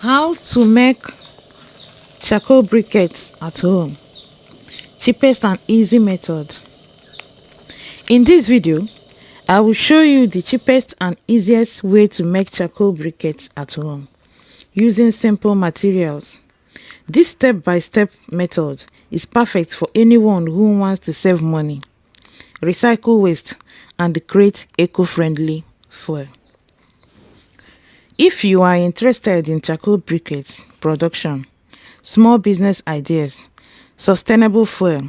How to make charcoal briquettes at home. Cheapest and easy method. In this video, I will show you the cheapest and easiest way to make charcoal briquettes at home using simple materials. This step-by-step method is perfect for anyone who wants to save money, recycle waste, and create eco-friendly fuel. If you are interested in charcoal briquettes production, small business ideas, sustainable fuel,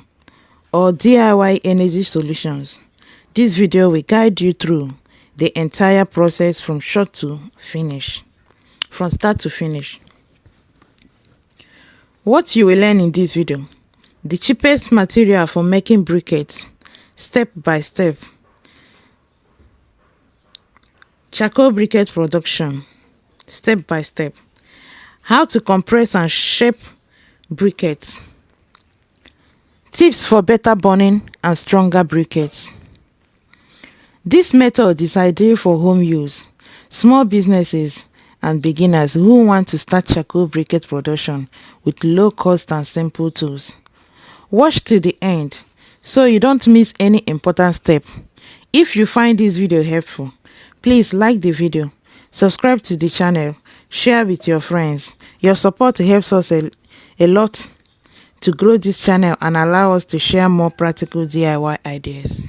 or DIY energy solutions, this video will guide you through the entire process from start to finish. What you will learn in this video: the cheapest material for making briquettes, step by step, charcoal briquette production, step by step, how to compress and shape briquettes, tips for better burning and stronger briquettes. This method is ideal for home use, small businesses, and beginners who want to start charcoal briquette production with low cost and simple tools. Watch to the end so you don't miss any important step. If you find this video helpful, please like the video, subscribe to the channel, share with your friends. Your support helps us a lot to grow this channel and allow us to share more practical DIY ideas.